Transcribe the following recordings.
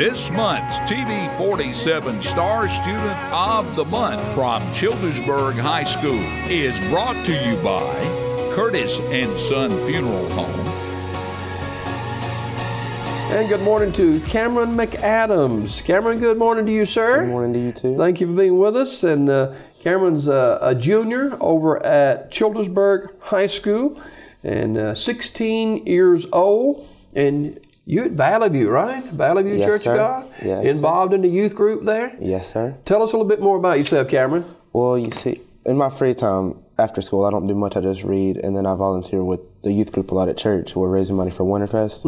This month's TV 47 Star Student of the Month from Childersburg High School is brought to you by Curtis and Son Funeral Home. And good morning to Kameron McAdams. Cameron, good morning to you, sir. Good morning to you, too. Thank you for being with us. And Cameron's a junior over at Childersburg High School and 16 years old. And you at Valley View, right? Valley View Yes, Church sir. of God? Yes, Involved in the youth group there? Yes, sir. Tell us a little bit more about yourself, Cameron. Well, you see, in my free time after school, I don't do much. I just read, and then I volunteer with the youth group a lot at church. We're raising money for Winterfest,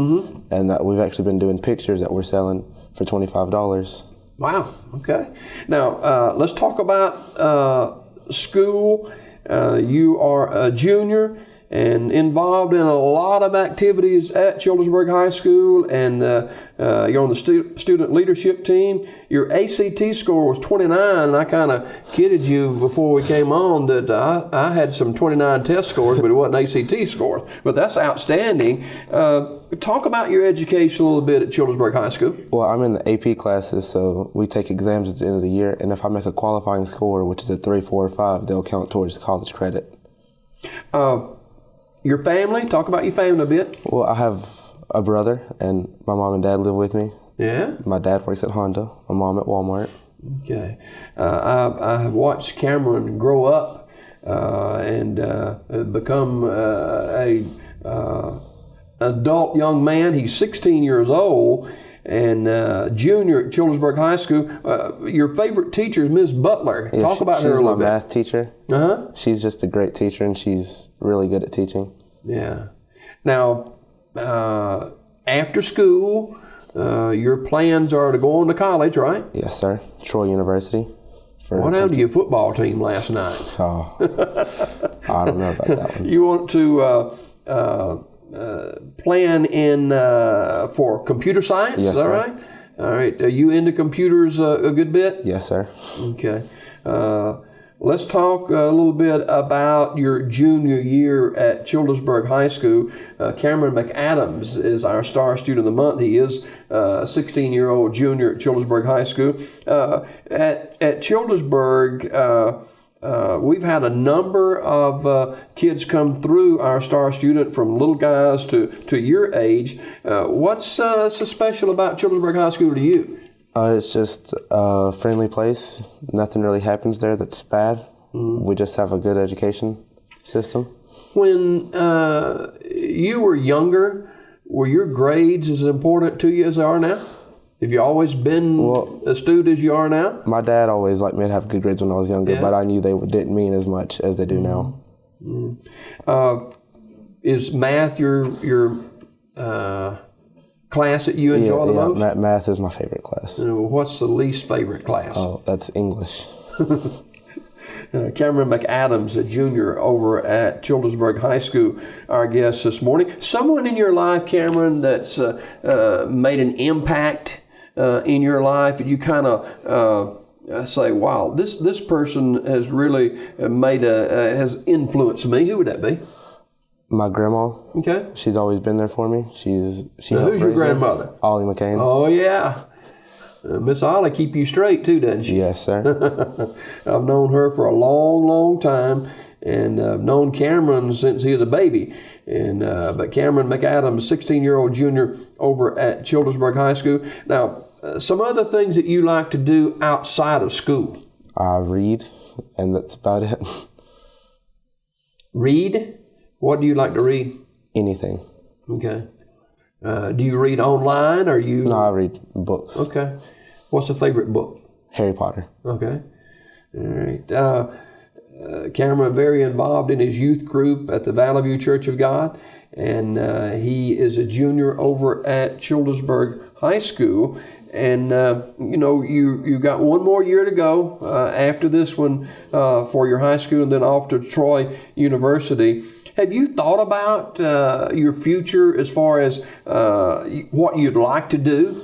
and we've actually been doing pictures that we're selling for $25. Wow, okay. Now, let's talk about school. You are a junior and involved in a lot of activities at Childersburg High School, and you're on the student leadership team. Your ACT score was 29, and I kind of kidded you before we came on that I had some 29 test scores, but it wasn't ACT scores. But that's outstanding. Talk about your education a little bit at Childersburg High School. Well, I'm in the AP classes, so we take exams at the end of the year, and if I make a qualifying score, which is a 3, 4, or 5, they'll count towards college credit. Your family, talk about your family a bit. Well, I have a brother, and my mom and dad live with me. Yeah? My dad works at Honda, my mom at Walmart. Okay. I have watched Cameron grow up and become a adult young man. He's 16 years old and junior at Childersburg High School. Your favorite teacher is Ms. Butler. Yeah, Talk about her a little bit. She's my math teacher. Uh-huh. She's just a great teacher, and she's really good at teaching. Yeah. Now, after school, your plans are to go on to college, right? Yes, sir. Troy University. What happened to your football team last night? Oh, I don't know about that one. You want to plan in for computer science, Yes, is that sir. right? All right. Are you into computers a good bit? Yes, sir. Okay. Let's talk a little bit about your junior year at Childersburg High School. Kameron McAdams is our Star Student of the Month. He is a 16-year-old junior at Childersburg High School. At Childersburg, we've had a number of kids come through our Star Student, from little guys to your age. What's so special about Childersburg High School to you? It's just a friendly place. Nothing really happens there that's bad. We just have a good education system. When you were younger, were your grades as important to you as they are now? Have you always been astute as you are now? My dad always liked me to have good grades when I was younger, Yeah. but I knew they didn't mean as much as they do now. Is math your class that you enjoy the most? Math is my favorite class. What's the least favorite class? Oh, that's English. Kameron McAdams, a junior over at Childersburg High School, our guest this morning. Someone in your life, Cameron, that's made an impact in your life, and you kind of say, "Wow, this person has really has influenced me." Who would that be? My grandma. Okay. She's always been there for me. She Now, helped who's your raise me. grandmother? Ollie McCain. Oh yeah. Miss Ollie keep you straight too, doesn't she? Yes, sir. I've known her for a long, long time, and I've known Cameron since he was a baby. And but Kameron McAdams, 16-year-old junior over at Childersburg High School. Now, some other things that you like to do outside of school. I read, and that's about it. Read? What do you like to read? Anything. Okay. Do you read online, or you? No, I read books. Okay. What's a favorite book? Harry Potter. Okay. All right. Cameron, very involved in his youth group at the Valley View Church of God, and he is a junior over at Childersburg High School. And you got one more year to go after this one for your high school, and then off to Troy University. Have you thought about your future as far as what you'd like to do?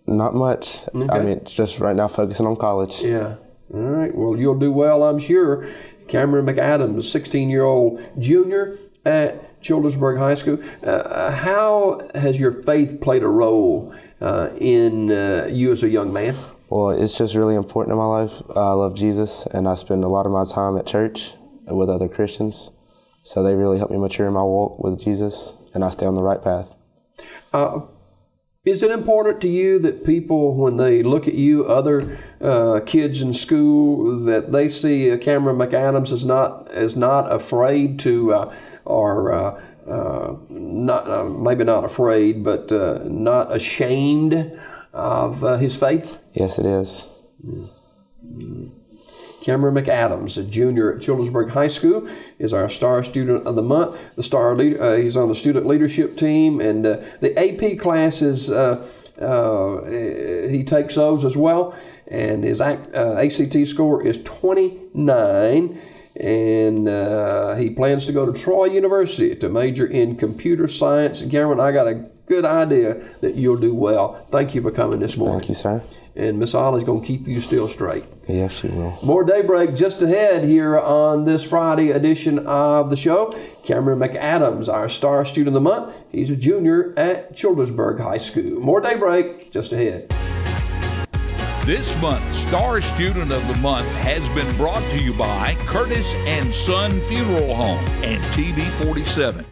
Not much. Okay. I mean, just right now focusing on college. Yeah. All right. Well, you'll do well, I'm sure. Kameron McAdams, 16-year-old junior at Childersburg High School. How has your faith played a role in you as a young man? Well, it's just really important in my life. I love Jesus, and I spend a lot of my time at church with other Christians. So they really help me mature in my walk with Jesus, and I stay on the right path. Is it important to you that people, when they look at you, other kids in school, that they see Kameron McAdams as not afraid to, not maybe not afraid, but not ashamed of his faith? Yes, it is. Kameron McAdams, a junior at Childersburg High School, is our Star Student of the Month. The Star leader, he's on the student leadership team, and the AP classes, he takes those as well. And his ACT score is 29, and he plans to go to Troy University to major in computer science. Cameron, I got a good idea that you'll do well. Thank you for coming this morning. Thank you, sir. And Miss Ollie's going to keep you still straight. Yes, she will. More Daybreak just ahead here on this Friday edition of the show. Kameron McAdams, our Star Student of the Month. He's a junior at Childersburg High School. More Daybreak just ahead. This month's Star Student of the Month has been brought to you by Curtis and Son Funeral Home and TV 47.